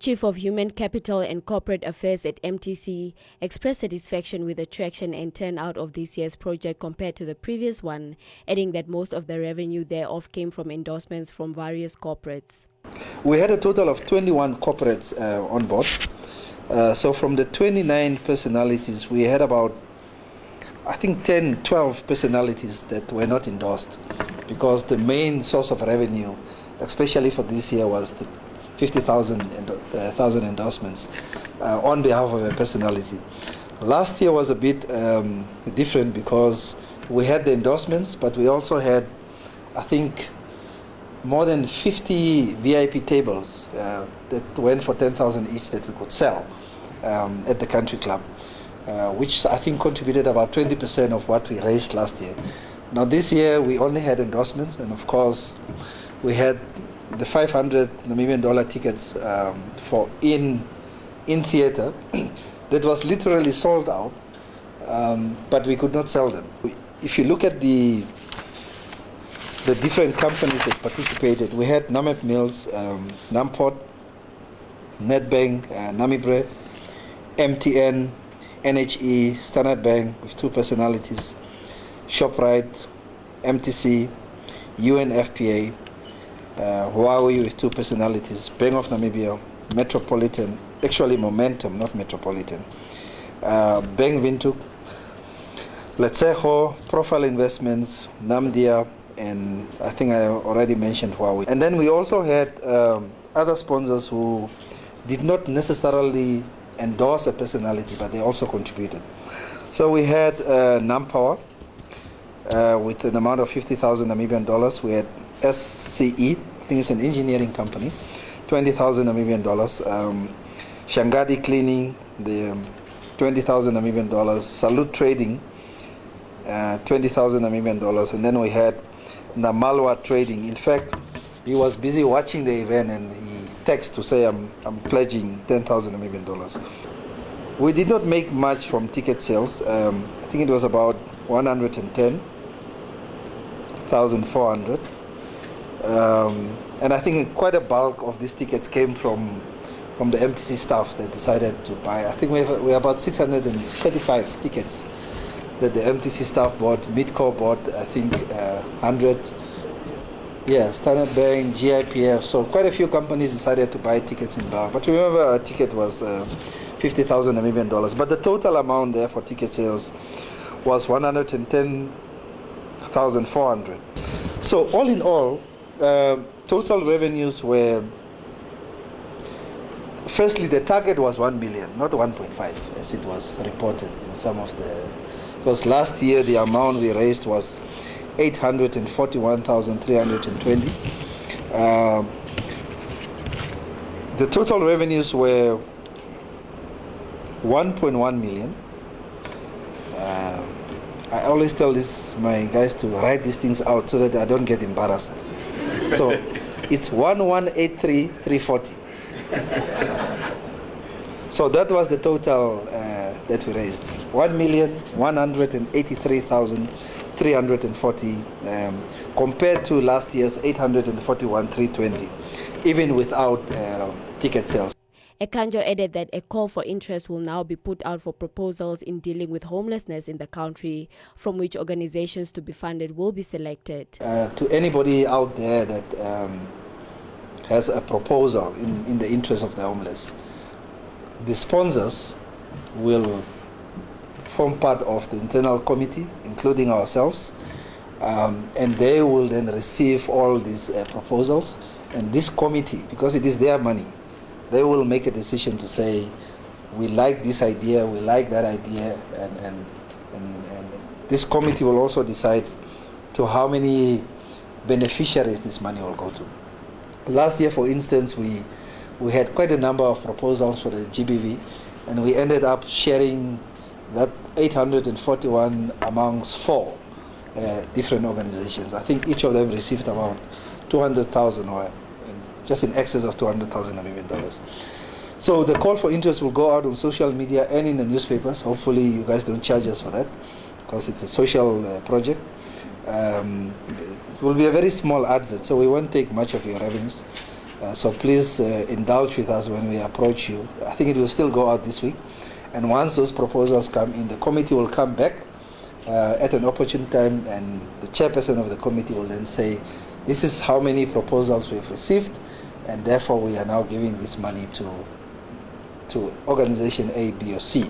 Chief of Human Capital and Corporate Affairs at MTC expressed satisfaction with the traction and turnout of this year's project compared to the previous one, adding that most of the revenue thereof came from endorsements from various corporates. We had a total of 21 corporates on board. So from the 29 personalities, we had about, I think, 12 personalities that were not endorsed, because the main source of revenue, especially for this year, was the 50,000 endorsements on behalf of a personality. Last year was a bit different because we had the endorsements, but we also had, I think, more than 50 VIP tables that went for 10,000 each that we could sell at the country club, which I think contributed about 20% of what we raised last year. Now this year we only had endorsements, and of course we had the 500 Namibian dollar tickets for in theater that was literally sold out, but we could not sell them. If you look at the different companies that participated, we had Namib Mills, Namport, Nedbank, Namibre, MTN, NHE, Standard Bank with 2 personalities, Shoprite, MTC, UNFPA, Huawei with 2 personalities, Bank of Namibia, Metropolitan, actually Momentum, not Metropolitan, Bank Windhoek, Letseho, Profile Investments, Namdia, and I think I already mentioned Huawei. And then we also had other sponsors who did not necessarily endorse a personality, but they also contributed. So we had Nampower with an amount of 50,000 Namibian dollars. We had SCE, I think it's an engineering company, 20,000 Namibian dollars. Shangadi Cleaning, the 20,000 Namibian dollars. Salute Trading, 20,000 Namibian dollars. And then we had Namalwa Trading. In fact, he was busy watching the event and he texted to say, I'm pledging 10,000 Namibian dollars. We did not make much from ticket sales. I think it was about 110,400. And I think quite a bulk of these tickets came from the MTC staff that decided to buy. I think we have about 635 tickets that the MTC staff bought. Midco bought, I think, 100. Yeah, Standard Bank, GIPF. So quite a few companies decided to buy tickets in bulk. But remember, a ticket was 50,000 Namibian dollars. But the total amount there for ticket sales was 110,400. So all in all, total revenues were, firstly, the target was 1 million, not 1.5, as it was reported in some of the, because last year the amount we raised was 841,320. The total revenues were 1.1 million. I always tell my guys to write these things out so that I don't get embarrassed. So it's 1,183,340. So that was the total that we raised, 1,183,340, compared to last year's 841,320, even without ticket sales. Ekanjo added that a call for interest will now be put out for proposals in dealing with homelessness in the country, from which organizations to be funded will be selected. To anybody out there that has a proposal in the interest of the homeless, the sponsors will form part of the internal committee, including ourselves, and they will then receive all these proposals. And this committee, because it is their money, they will make a decision to say, we like this idea, we like that idea, and this committee will also decide to how many beneficiaries this money will go to. Last year, for instance, we had quite a number of proposals for the GBV, and we ended up sharing that 841 amongst 4 different organizations. I think each of them received about 200,000 or just in excess of 200,000 Namibian dollars. So the call for interest will go out on social media and in the newspapers. Hopefully you guys don't charge us for that, because it's a social project. It will be a very small advert, so we won't take much of your revenues. So please indulge with us when we approach you. I think it will still go out this week. And once those proposals come in, the committee will come back at an opportune time, and the chairperson of the committee will then say, this is how many proposals we've received, and therefore we are now giving this money to organization A, B, or C.